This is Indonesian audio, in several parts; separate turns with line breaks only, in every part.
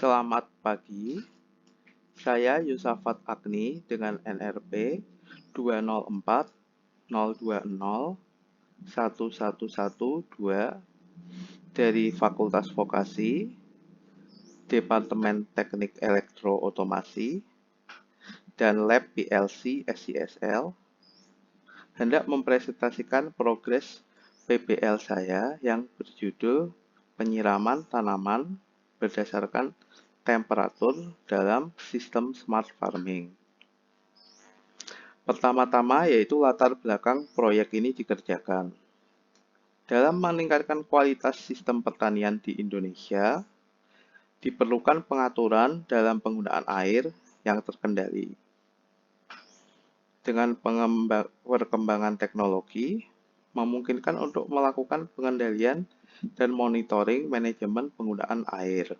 Selamat pagi, saya Yusafat Agni dengan NRP 20402011112 dari Fakultas Vokasi, Departemen Teknik Elektro Otomasi, dan Lab PLC SCSL, hendak mempresentasikan progres PBL saya yang berjudul Penyiraman Tanaman berdasarkan temperatur dalam sistem smart farming. Pertama-tama yaitu latar belakang proyek ini dikerjakan. Dalam meningkatkan kualitas sistem pertanian di Indonesia, diperlukan pengaturan dalam penggunaan air yang terkendali. Dengan perkembangan teknologi, memungkinkan untuk melakukan pengendalian dan monitoring manajemen penggunaan air.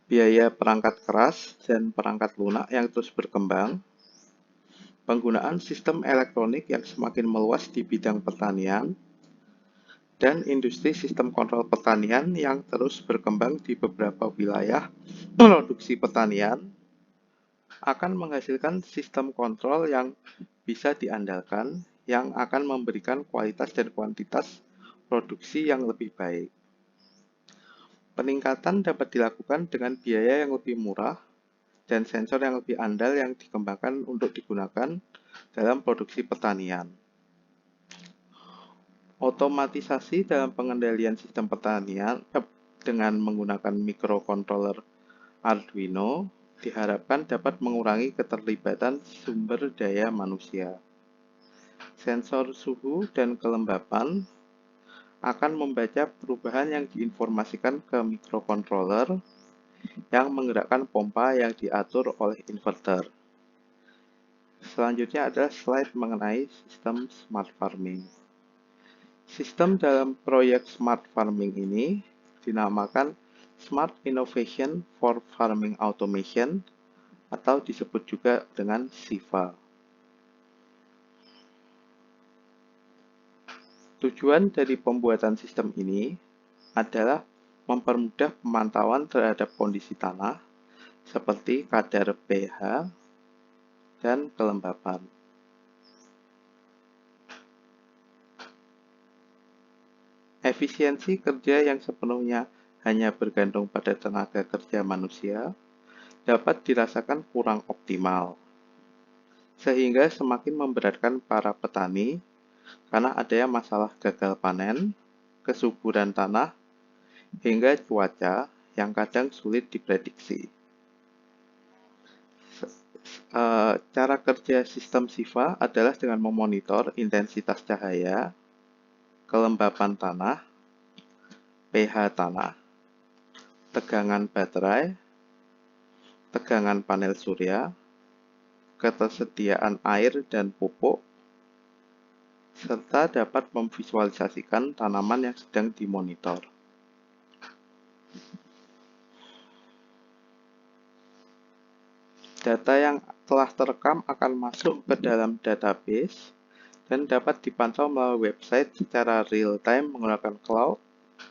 Biaya perangkat keras dan perangkat lunak yang terus berkembang, penggunaan sistem elektronik yang semakin meluas di bidang pertanian, dan industri sistem kontrol pertanian yang terus berkembang di beberapa wilayah produksi pertanian akan menghasilkan sistem kontrol yang bisa diandalkan yang akan memberikan kualitas dan kuantitas produksi yang lebih baik. Peningkatan dapat dilakukan dengan biaya yang lebih murah dan sensor yang lebih andal yang dikembangkan untuk digunakan dalam produksi pertanian. Otomatisasi dalam pengendalian sistem pertanian dengan menggunakan microcontroller Arduino diharapkan dapat mengurangi keterlibatan sumber daya manusia. Sensor suhu dan kelembapan akan membaca perubahan yang diinformasikan ke microcontroller yang menggerakkan pompa yang diatur oleh inverter. Selanjutnya adalah slide mengenai sistem smart farming. Sistem dalam proyek smart farming ini dinamakan Smart Innovation for Farming Automation atau disebut juga dengan SIFA. Tujuan dari pembuatan sistem ini adalah mempermudah pemantauan terhadap kondisi tanah seperti kadar pH dan kelembapan. Efisiensi kerja yang sepenuhnya hanya bergantung pada tenaga kerja manusia dapat dirasakan kurang optimal, sehingga semakin memberatkan para petani karena adanya masalah gagal panen, kesuburan tanah, hingga cuaca yang kadang sulit diprediksi. Cara kerja sistem SIFA adalah dengan memonitor intensitas cahaya, kelembapan tanah, pH tanah, tegangan baterai, tegangan panel surya, ketersediaan air dan pupuk, serta dapat memvisualisasikan tanaman yang sedang dimonitor. Data yang telah terekam akan masuk ke dalam database dan dapat dipantau melalui website secara real-time menggunakan cloud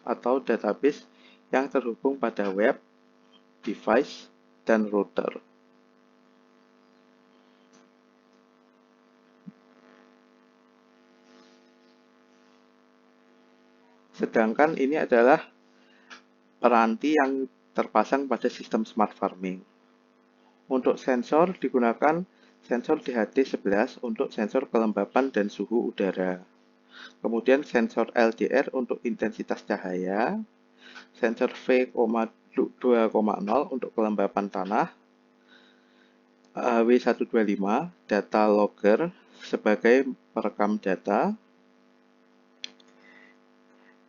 atau database yang terhubung pada web, device, dan router. Sedangkan ini adalah peranti yang terpasang pada sistem smart farming. Untuk sensor digunakan sensor DHT11 untuk sensor kelembapan dan suhu udara. Kemudian sensor LDR untuk intensitas cahaya, sensor V2,0 untuk kelembapan tanah, W125 data logger sebagai perekam data,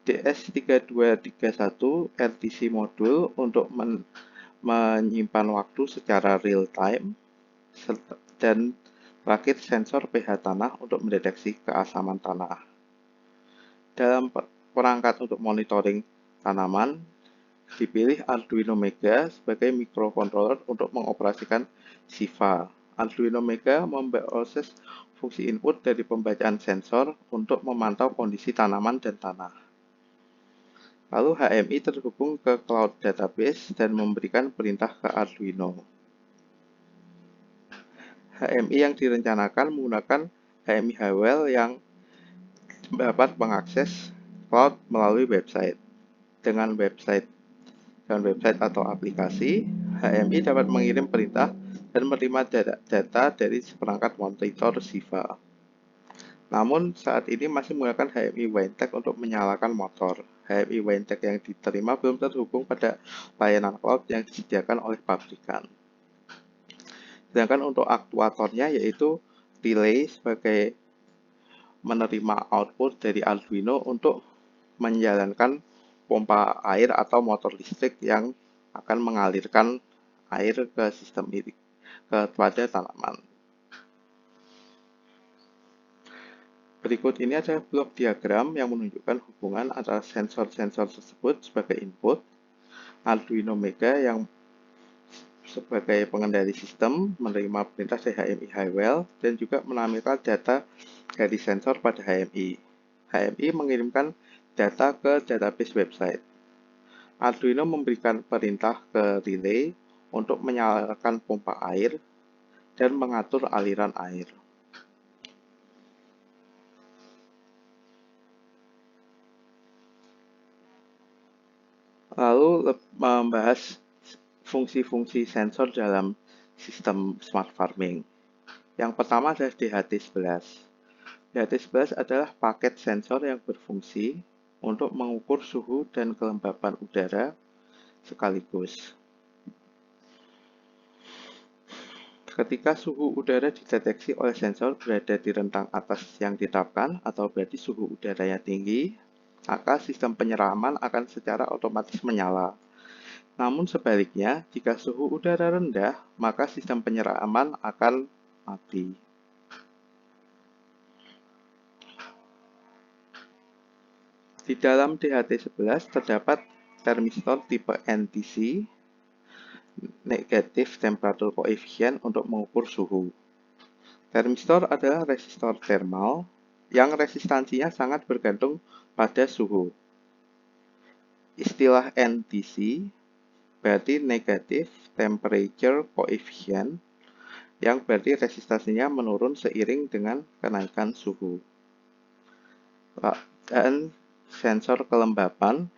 DS3231 RTC modul untuk menyimpan waktu secara real time, dan terakhir sensor pH tanah untuk mendeteksi keasaman tanah. Dalam perangkat untuk monitoring tanaman, dipilih Arduino Mega sebagai microcontroller untuk mengoperasikan SIFA. Arduino Mega memproses fungsi input dari pembacaan sensor untuk memantau kondisi tanaman dan tanah. Lalu HMI terhubung ke cloud database dan memberikan perintah ke Arduino. HMI yang direncanakan menggunakan HMI High-Well yang dapat mengakses cloud melalui website. Dengan website atau aplikasi, HMI dapat mengirim perintah dan menerima data dari seperangkat monitor SIVA. Namun, saat ini masih menggunakan HMI WineTech untuk menyalakan motor. HMI WineTech yang diterima belum terhubung pada layanan cloud yang disediakan oleh pabrikan. Sedangkan untuk aktuatornya yaitu relay sebagai menerima output dari Arduino untuk menjalankan pompa air atau motor listrik yang akan mengalirkan air ke sistem ini kepada tanaman. Berikut ini ada blok diagram yang menunjukkan hubungan antara sensor-sensor tersebut sebagai input, Arduino Mega yang sebagai pengendali sistem menerima perintah dari HMI High-Well dan juga menampilkan data dari sensor pada HMI. HMI mengirimkan data ke database website. Arduino memberikan perintah ke relay untuk menyalakan pompa air dan mengatur aliran air. Lalu membahas fungsi-fungsi sensor dalam sistem smart farming. Yang pertama adalah DHT11. DHT11 adalah paket sensor yang berfungsi untuk mengukur suhu dan kelembapan udara sekaligus. Ketika suhu udara dideteksi oleh sensor berada di rentang atas yang ditetapkan atau berarti suhu udaranya tinggi, maka sistem penyiraman akan secara otomatis menyala. Namun sebaliknya, jika suhu udara rendah, maka sistem penyiraman akan mati. Di dalam DHT11 terdapat termistor tipe NTC, Negative Temperature Coefficient, untuk mengukur suhu. Termistor adalah resistor thermal yang resistansinya sangat bergantung pada suhu. Istilah NTC berarti Negative Temperature Coefficient, yang berarti resistansinya menurun seiring dengan kenaikan suhu. Dan sensor kelembapan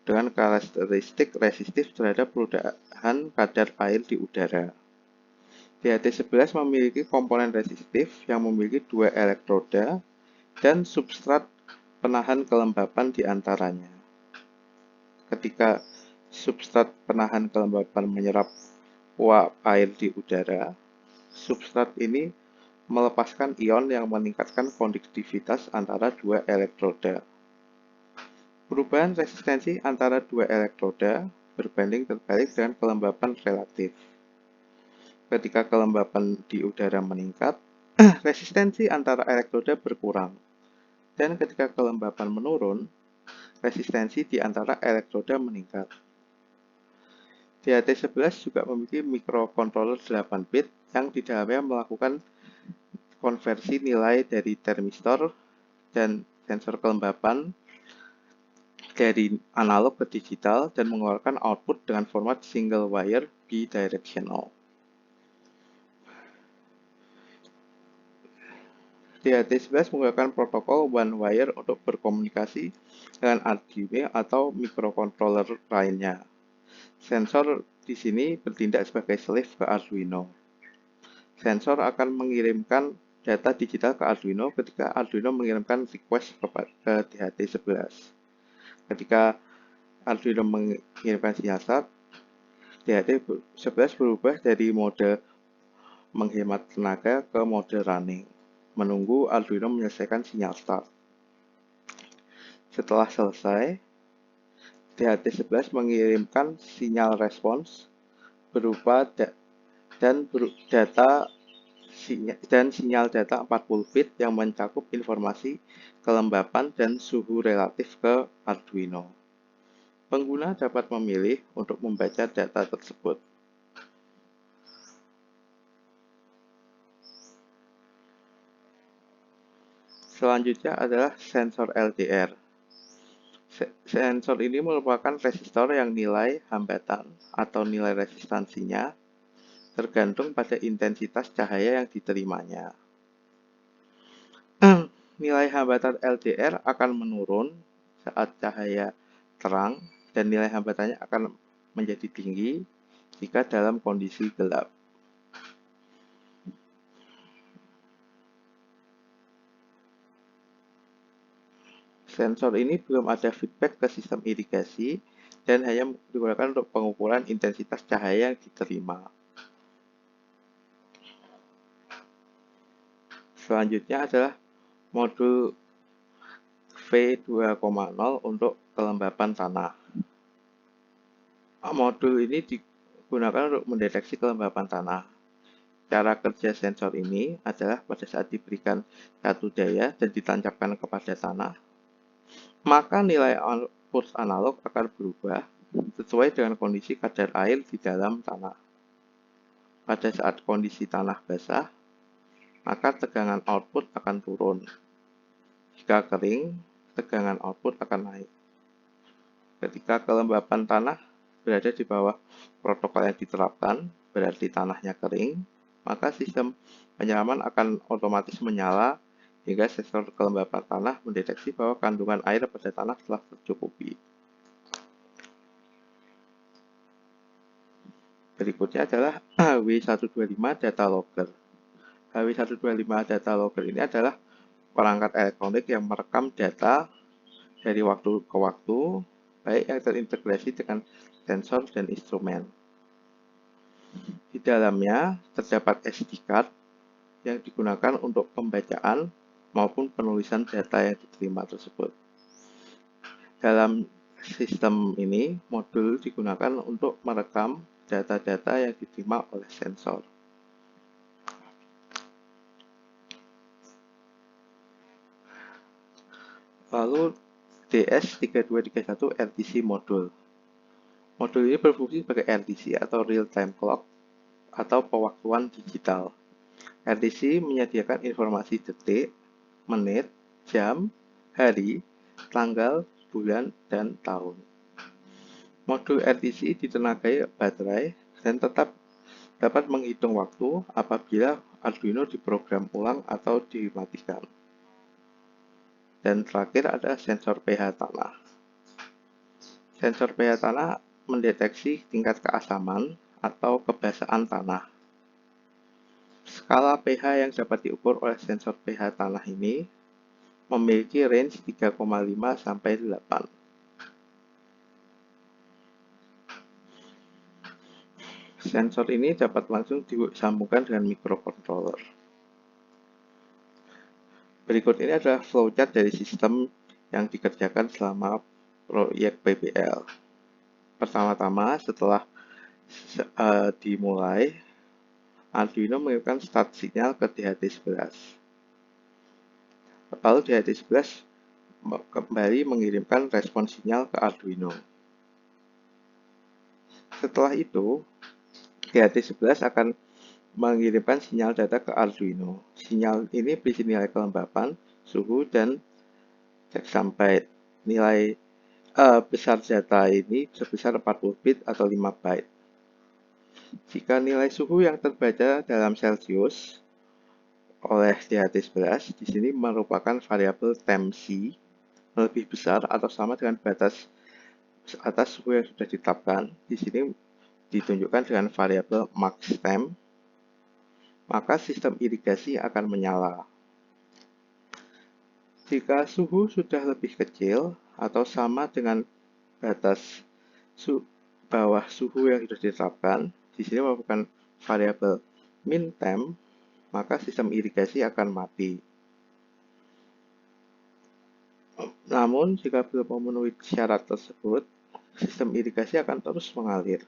dengan karakteristik resistif terhadap perubahan kadar air di udara. DHT11 memiliki komponen resistif yang memiliki 2 elektroda dan substrat penahan kelembapan di antaranya. Ketika substrat penahan kelembapan menyerap uap air di udara, substrat ini melepaskan ion yang meningkatkan konduktivitas antara 2 elektroda. Perubahan resistensi antara 2 elektroda berbanding terbalik dengan kelembapan relatif. Ketika kelembapan di udara meningkat, resistensi antara elektroda berkurang. Dan ketika kelembapan menurun, resistensi di antara elektroda meningkat. DHT11 juga memiliki microcontroller 8 bit yang di dalamnya melakukan konversi nilai dari termistor dan sensor kelembapan dari analog ke digital dan mengeluarkan output dengan format single wire bidirectional. DHT11 menggunakan protokol one wire untuk berkomunikasi dengan Arduino atau microcontroller lainnya. Sensor di sini bertindak sebagai slave ke Arduino. Sensor akan mengirimkan data digital ke Arduino ketika Arduino mengirimkan request ke DHT11. Ketika Arduino mengirimkan sinyal start, DHT11 berubah dari mode menghemat tenaga ke mode running, menunggu Arduino menyelesaikan sinyal start. Setelah selesai, DHT11 mengirimkan sinyal respons berupa sinyal data 40 bit yang mencakup informasi kelembapan dan suhu relatif ke Arduino. Pengguna dapat memilih untuk membaca data tersebut. Selanjutnya adalah sensor LDR. Sensor ini merupakan resistor yang nilai hambatan atau nilai resistansinya tergantung pada intensitas cahaya yang diterimanya. Nilai hambatan LDR akan menurun saat cahaya terang dan nilai hambatannya akan menjadi tinggi jika dalam kondisi gelap. Sensor ini belum ada feedback ke sistem irigasi dan hanya digunakan untuk pengukuran intensitas cahaya yang diterima. Selanjutnya adalah modul V2,0 untuk kelembapan tanah. Modul ini digunakan untuk mendeteksi kelembapan tanah. Cara kerja sensor ini adalah pada saat diberikan satu daya dan ditancapkan kepada tanah, maka nilai output analog akan berubah sesuai dengan kondisi kadar air di dalam tanah. Pada saat kondisi tanah basah, maka tegangan output akan turun. Jika kering, tegangan output akan naik. Ketika kelembapan tanah berada di bawah protokol yang diterapkan, berarti tanahnya kering, maka sistem penyiraman akan otomatis menyala hingga sensor kelembapan tanah mendeteksi bahwa kandungan air pada tanah telah tercukupi. Berikutnya adalah HW125 data logger. HW125 data logger ini adalah perangkat elektronik yang merekam data dari waktu ke waktu, baik yang terintegrasi dengan sensor dan instrumen. Di dalamnya terdapat SD card yang digunakan untuk pembacaan maupun penulisan data yang diterima tersebut. Dalam sistem ini, modul digunakan untuk merekam data-data yang diterima oleh sensor. Lalu DS3231 RTC modul. Modul ini berfungsi sebagai RTC atau Real Time Clock atau pewaktuan digital. RTC menyediakan informasi detik, menit, jam, hari, tanggal, bulan, dan tahun. Modul RTC ditenagai baterai dan tetap dapat menghitung waktu apabila Arduino diprogram ulang atau dimatikan. Dan terakhir ada sensor pH tanah. Sensor pH tanah mendeteksi tingkat keasaman atau kebasaan tanah. Skala pH yang dapat diukur oleh sensor pH tanah ini memiliki range 3,5 sampai 8. Sensor ini dapat langsung disambungkan dengan microcontroller. Berikut ini adalah flowchart dari sistem yang dikerjakan selama proyek PBL. Pertama-tama, setelah dimulai, Arduino mengirimkan start sinyal ke DHT11. Lalu DHT11 kembali mengirimkan respon sinyal ke Arduino. Setelah itu, DHT11 akan mengirimkan sinyal data ke Arduino. Sinyal ini berisi nilai kelembapan, suhu, dan checksum byte. Nilai besar data ini sebesar 40 bit atau 5 byte. Jika nilai suhu yang terbaca dalam Celsius oleh DHT11 di sini merupakan variabel temp C lebih besar atau sama dengan batas atas suhu yang sudah ditetapkan. Di sini ditunjukkan dengan variabel max temp, maka sistem irigasi akan menyala. Jika suhu sudah lebih kecil atau sama dengan batas bawah suhu yang sudah ditetapkan, di sini merupakan variabel min temp, maka sistem irigasi akan mati. Namun, jika belum memenuhi syarat tersebut, sistem irigasi akan terus mengalir.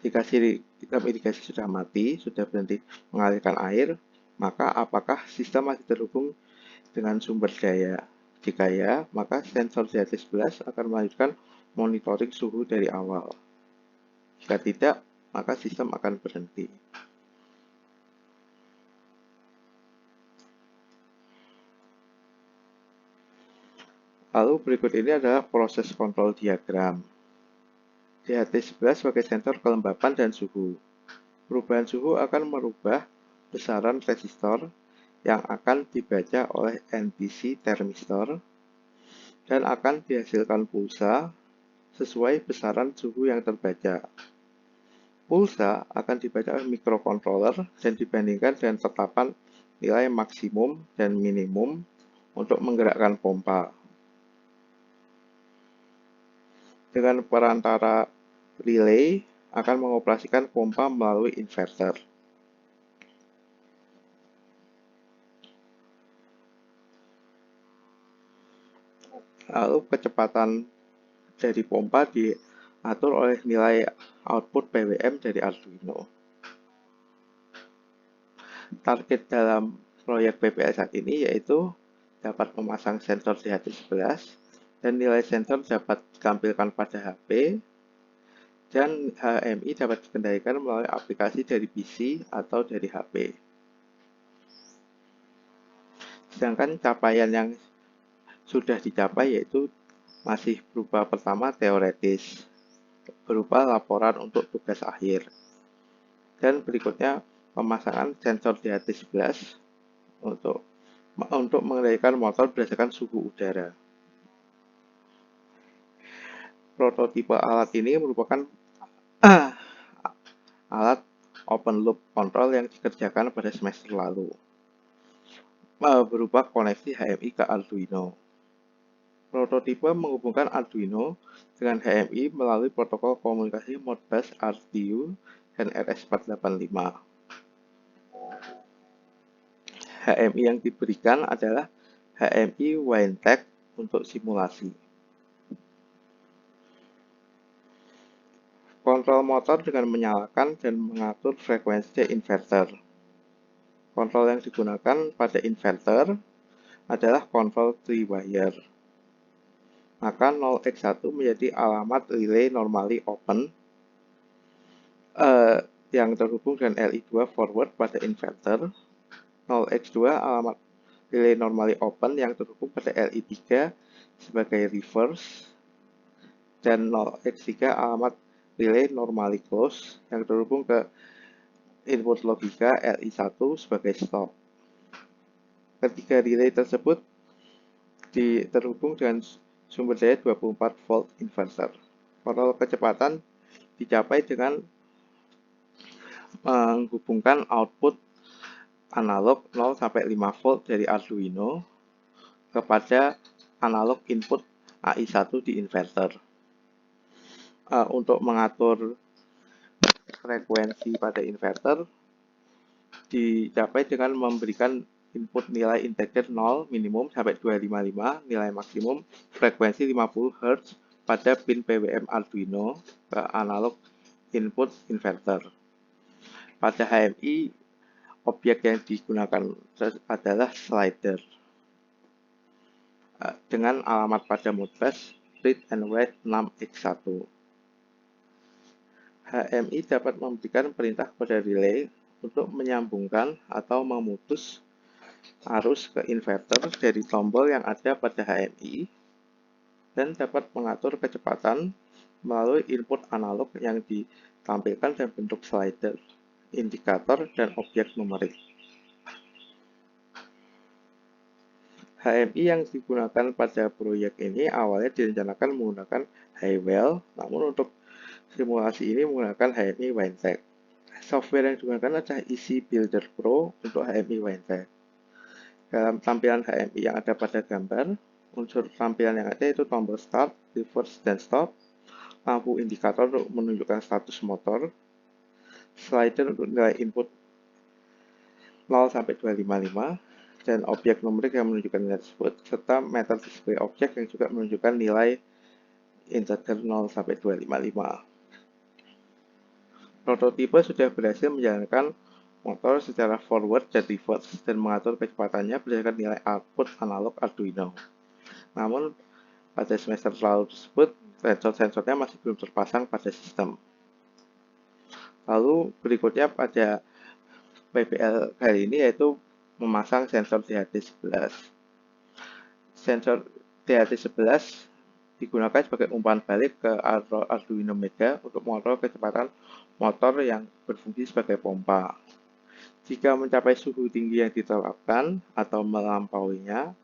Jika sistem irigasi sudah mati, sudah berhenti mengalirkan air, maka apakah sistem masih terhubung dengan sumber daya? Jika ya, maka sensor DHT11 akan melanjutkan monitoring suhu dari awal. Jika tidak, maka sistem akan berhenti. Lalu berikut ini adalah proses kontrol diagram. DHT11 sebagai sensor kelembapan dan suhu. Perubahan suhu akan merubah besaran resistor yang akan dibaca oleh NTC termistor dan akan dihasilkan pulsa sesuai besaran suhu yang terbaca. Pulsa akan dibaca oleh microcontroller dan dibandingkan dengan tetapan nilai maksimum dan minimum untuk menggerakkan pompa. Dengan perantara relay akan mengoperasikan pompa melalui inverter. Lalu kecepatan dari pompa diatur oleh nilai output PWM dari Arduino. Target dalam proyek PPL saat ini yaitu dapat memasang sensor DHT11 dan nilai sensor dapat ditampilkan pada HP dan HMI dapat dikendalikan melalui aplikasi dari PC atau dari HP. Sedangkan capaian yang sudah dicapai yaitu masih berupa pertama teoretis, berupa laporan untuk tugas akhir. Dan berikutnya pemasangan sensor DHT11 untuk mengendalikan motor berdasarkan suhu udara. Prototipe alat ini merupakan alat open loop control yang dikerjakan pada semester lalu, berupa koneksi HMI ke Arduino. Prototipe menghubungkan Arduino dengan HMI melalui protokol komunikasi Modbus RTU dan RS485. HMI yang diberikan adalah HMI WineTech untuk simulasi. Kontrol motor dengan menyalakan dan mengatur frekuensi inverter. Kontrol yang digunakan pada inverter adalah kontrol 3-wire. Maka 0x1 menjadi alamat relay normally open yang terhubung dengan LI2 forward pada inverter. 0x2 alamat relay normally open yang terhubung pada LI3 sebagai reverse. Dan 0x3 alamat relay normally close yang terhubung ke input logika LI1 sebagai stop. Ketiga relay tersebut terhubung dengan sumber daya 24 volt inverter. Kontrol kecepatan dicapai dengan menghubungkan output analog 0 sampai 5 volt dari Arduino kepada analog input AI1 di inverter. Untuk mengatur frekuensi pada inverter dicapai dengan memberikan input nilai integer 0 minimum sampai 255, nilai maksimum frekuensi 50 Hz pada pin PWM Arduino ke analog input inverter. Pada HMI, objek yang digunakan adalah slider dengan alamat pada Modbus read and write 6x1. HMI dapat memberikan perintah pada relay untuk menyambungkan atau memutus arus ke inverter dari tombol yang ada pada HMI dan dapat mengatur kecepatan melalui input analog yang ditampilkan dalam bentuk slider, indikator, dan objek numerik. HMI yang digunakan pada proyek ini awalnya direncanakan menggunakan Honeywell, namun untuk simulasi ini menggunakan HMI WineTech. Software yang digunakan adalah EC Builder Pro untuk HMI WineTech. Dalam tampilan HMI yang ada pada gambar, unsur tampilan yang ada yaitu tombol start, reverse, dan stop, lampu indikator untuk menunjukkan status motor, slider untuk nilai input 0 sampai 255, dan objek numerik yang menunjukkan nilai tersebut, serta meter display objek yang juga menunjukkan nilai integer 0 sampai 255. Prototipe sudah berhasil menjalankan motor secara forward dan reverse dan mengatur kecepatannya berdasarkan nilai output analog Arduino. Namun, pada semester lalu tersebut, sensor-sensornya masih belum terpasang pada sistem. Lalu berikutnya pada PPL kali ini yaitu memasang sensor DHT11. Sensor DHT11 digunakan sebagai umpan balik ke Arduino Mega untuk mengontrol kecepatan motor yang berfungsi sebagai pompa. Jika mencapai suhu tinggi yang ditetapkan atau melampauinya,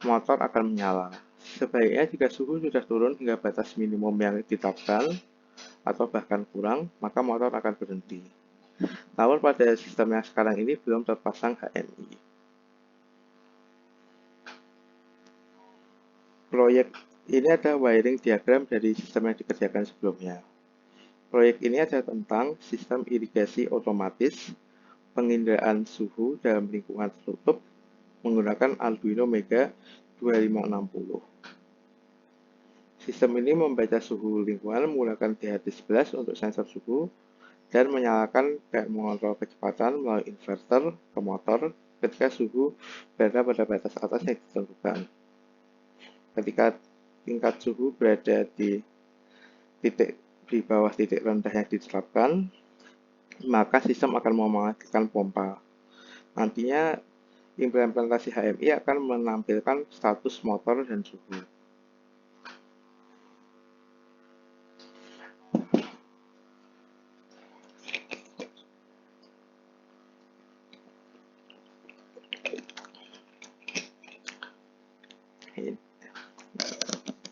motor akan menyala. Sebaiknya jika suhu sudah turun hingga batas minimum yang ditetapkan atau bahkan kurang, maka motor akan berhenti. Namun pada sistem yang sekarang ini belum terpasang HMI. Proyek ini ada wiring diagram dari sistem yang dikerjakan sebelumnya. Proyek ini ada tentang sistem irigasi otomatis, penginderaan suhu dalam lingkungan tertutup menggunakan Arduino Mega 2560. Sistem ini membaca suhu lingkungan menggunakan DHT11 untuk sensor suhu dan menyalakan dan mengontrol kecepatan melalui inverter ke motor ketika suhu berada pada batas atas yang ditentukan. Ketika tingkat suhu berada di bawah titik rendah yang ditetapkan, maka sistem akan mematikan pompa. Nantinya implementasi HMI akan menampilkan status motor dan suhu.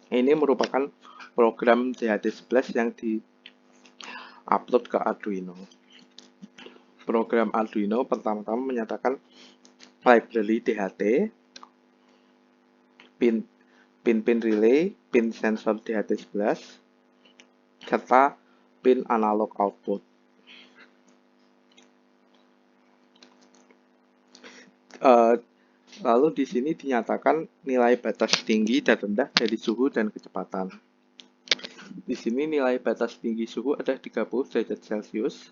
Ini merupakan program DHT11 yang di-upload ke Arduino. Program Arduino pertama-tama menyatakan library DHT, pin relay, pin sensor DHT11, serta pin analog output. Lalu di sini dinyatakan nilai batas tinggi dan rendah dari suhu dan kecepatan. Di sini nilai batas tinggi suhu ada 30 derajat Celcius,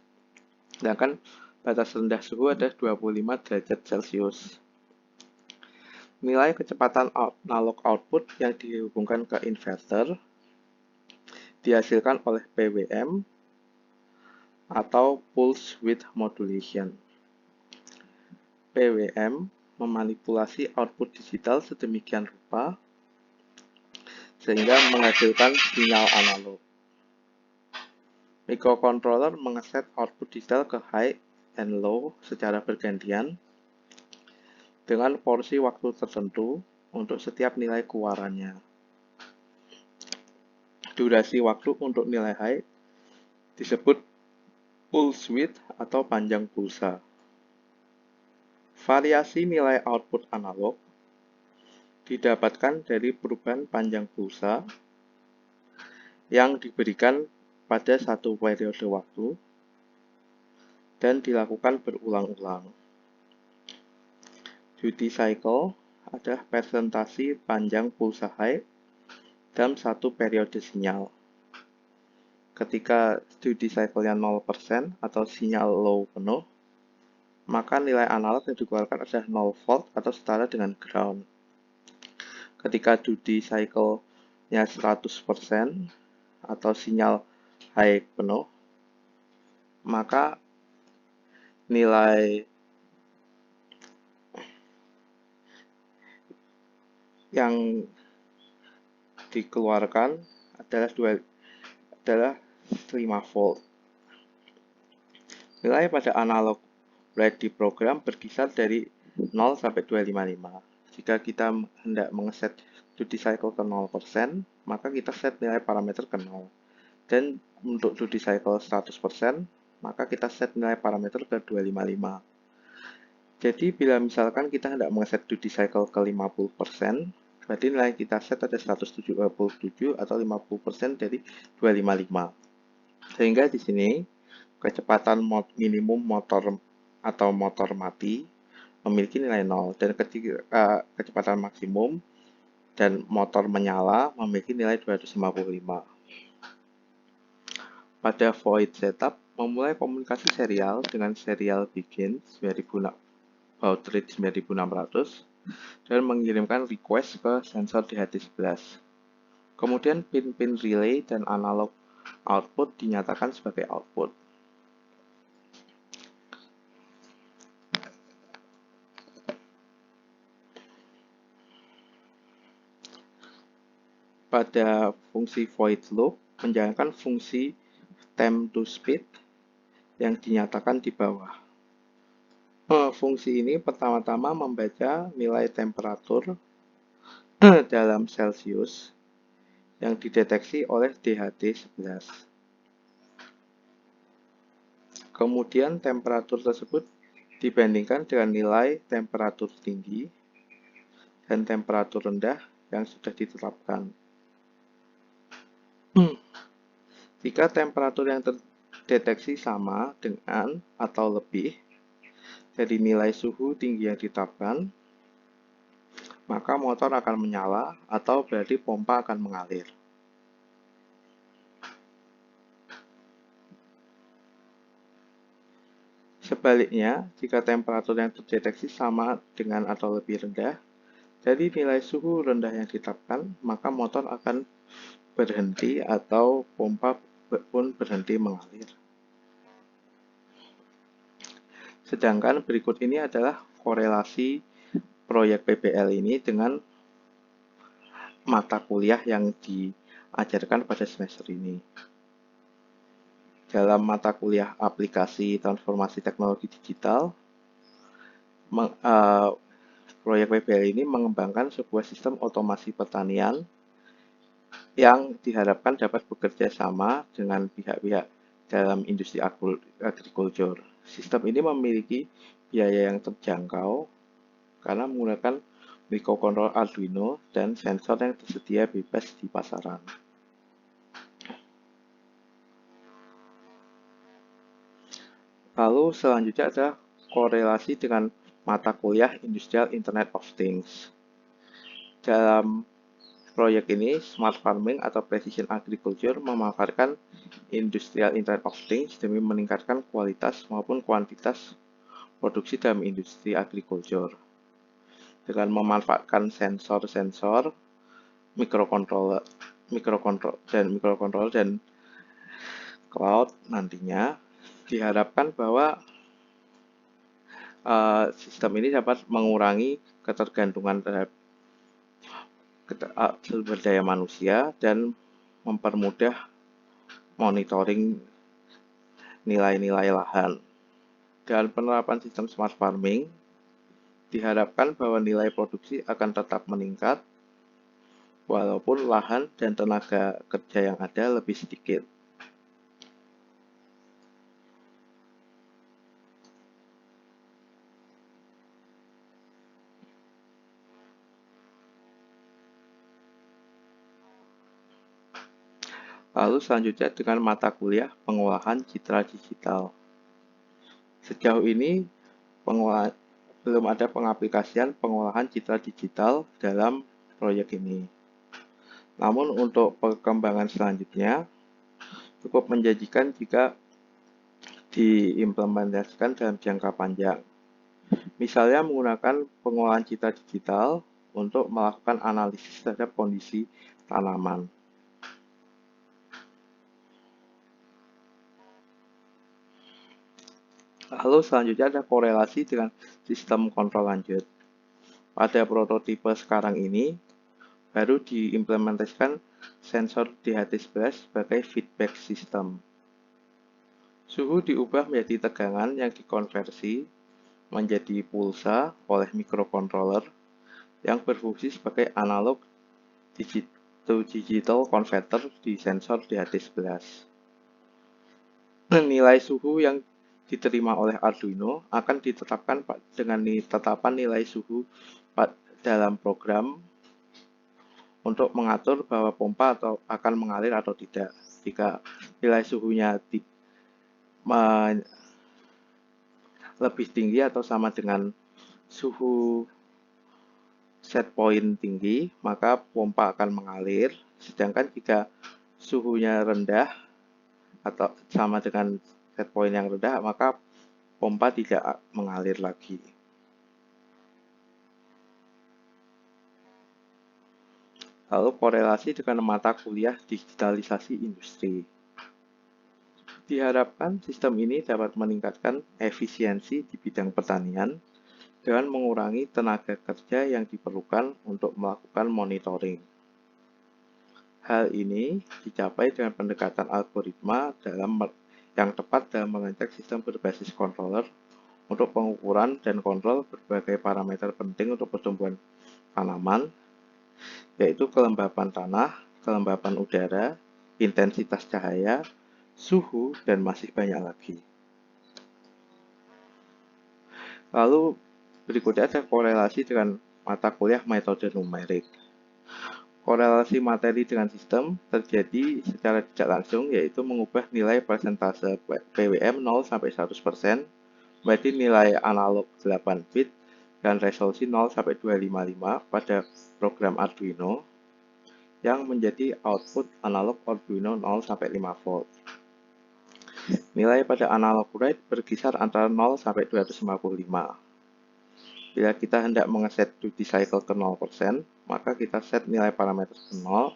sedangkan batas rendah suhu ada 25 derajat Celcius. Nilai kecepatan analog output yang dihubungkan ke inverter dihasilkan oleh PWM atau Pulse Width Modulation. PWM memanipulasi output digital sedemikian rupa sehingga menghasilkan sinyal analog. Microcontroller mengeset output digital ke high and low secara bergantian dengan porsi waktu tertentu untuk setiap nilai keluarannya. Durasi waktu untuk nilai high disebut pulse width atau panjang pulsa. Variasi nilai output analog didapatkan dari perubahan panjang pulsa yang diberikan pada satu periode waktu dan dilakukan berulang-ulang. Duty cycle adalah persentase panjang pulsa high dalam satu periode sinyal. Ketika duty cycle-nya 0% atau sinyal low penuh, maka nilai analog yang dikeluarkan adalah 0 volt atau setara dengan ground. Ketika duty cycle-nya 100% atau sinyal high penuh, maka nilai yang dikeluarkan adalah 5 volt. Nilai pada analog ready program berkisar dari 0 sampai 255. Jika kita hendak mengeset duty cycle ke 0%, maka kita set nilai parameter ke 0. Dan untuk duty cycle 100%, maka kita set nilai parameter ke 255. Jadi bila misalkan kita hendak mengeset duty cycle ke 50%, berarti nilai kita set ada 177 atau 50% dari 255. Sehingga di sini kecepatan minimum motor atau motor mati memiliki nilai 0 dan ketika kecepatan maksimum dan motor menyala memiliki nilai 255. Pada void setup, memulai komunikasi serial dengan serial begin baud rate 9600 dan mengirimkan request ke sensor DHT11. Kemudian pin-pin relay dan analog output dinyatakan sebagai output. pada fungsi void loop menjalankan fungsi time to speed yang dinyatakan di bawah. Fungsi ini pertama-tama membaca nilai temperatur dalam Celcius yang dideteksi oleh DHT11. Kemudian temperatur tersebut dibandingkan dengan nilai temperatur tinggi dan temperatur rendah yang sudah ditetapkan. Jika temperatur yang terdeteksi sama dengan atau lebih dari nilai suhu tinggi yang ditetapkan, maka motor akan menyala atau berarti pompa akan mengalir. Sebaliknya, jika temperatur yang terdeteksi sama dengan atau lebih rendah dari nilai suhu rendah yang ditetapkan, maka motor akan berhenti atau pompa pun berhenti mengalir. Sedangkan berikut ini adalah korelasi proyek PBL ini dengan mata kuliah yang diajarkan pada semester ini. Dalam mata kuliah aplikasi transformasi teknologi digital, proyek PBL ini mengembangkan sebuah sistem otomasi pertanian yang diharapkan dapat bekerja sama dengan pihak-pihak dalam industri agrikultur. Sistem ini memiliki biaya yang terjangkau karena menggunakan microcontroller Arduino dan sensor yang tersedia bebas di pasaran. Lalu selanjutnya ada korelasi dengan mata kuliah Industrial Internet of Things. Dalam proyek ini, Smart Farming atau Precision Agriculture memanfaatkan Industrial Internet of Things demi meningkatkan kualitas maupun kuantitas produksi dalam industri agrikultur. Dengan memanfaatkan sensor-sensor, microcontroller dan cloud nantinya, diharapkan bahwa sistem ini dapat mengurangi ketergantungan terhadap sumber daya manusia dan mempermudah monitoring nilai-nilai lahan. Dengan penerapan sistem smart farming, diharapkan bahwa nilai produksi akan tetap meningkat walaupun lahan dan tenaga kerja yang ada lebih sedikit. Lalu selanjutnya dengan mata kuliah pengolahan citra digital. Sejauh ini belum ada pengaplikasian pengolahan citra digital dalam proyek ini. Namun untuk perkembangan selanjutnya cukup menjanjikan jika diimplementasikan dalam jangka panjang. Misalnya menggunakan pengolahan citra digital untuk melakukan analisis terhadap kondisi tanaman. Lalu selanjutnya ada korelasi dengan sistem kontrol lanjut. Pada prototipe sekarang ini, baru diimplementasikan sensor DHT11 sebagai feedback system. Suhu diubah menjadi tegangan yang dikonversi menjadi pulsa oleh microcontroller yang berfungsi sebagai analog digital converter di sensor DHT11. Nilai suhu yang diterima oleh Arduino akan ditetapkan dengan tetapan nilai suhu dalam program untuk mengatur bahwa pompa akan mengalir atau tidak. Jika nilai suhunya lebih tinggi atau sama dengan suhu set point tinggi, maka pompa akan mengalir. Sedangkan jika suhunya rendah atau sama dengan set point yang rendah, maka pompa tidak mengalir lagi. Lalu korelasi dengan mata kuliah digitalisasi industri. Diharapkan sistem ini dapat meningkatkan efisiensi di bidang pertanian dengan mengurangi tenaga kerja yang diperlukan untuk melakukan monitoring. Hal ini dicapai dengan pendekatan algoritma yang tepat dalam merancang sistem berbasis controller untuk pengukuran dan kontrol berbagai parameter penting untuk pertumbuhan tanaman, yaitu kelembapan tanah, kelembapan udara, intensitas cahaya, suhu, dan masih banyak lagi. Lalu berikutnya ada korelasi dengan mata kuliah metode numerik. Korelasi materi dengan sistem terjadi secara tidak langsung, yaitu mengubah nilai persentase PWM 0 sampai 100%, berarti nilai analog 8 bit dan resolusi 0 sampai 255 pada program Arduino yang menjadi output analog Arduino 0 sampai 5 volt. Nilai pada analog write berkisar antara 0 sampai 255. Bila kita hendak mengeset duty cycle ke 0%, maka kita set nilai parameter ke 0,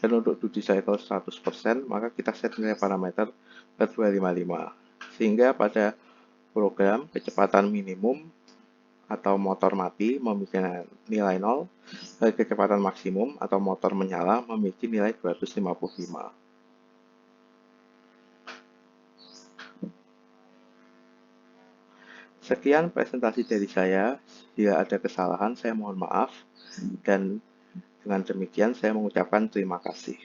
dan untuk duty cycle 100%, maka kita set nilai parameter ke 255. Sehingga pada program kecepatan minimum atau motor mati memiliki nilai 0, dan kecepatan maksimum atau motor menyala memiliki nilai 255. Sekian presentasi dari saya. Bila ada kesalahan, saya mohon maaf. Dan dengan demikian, saya mengucapkan terima kasih.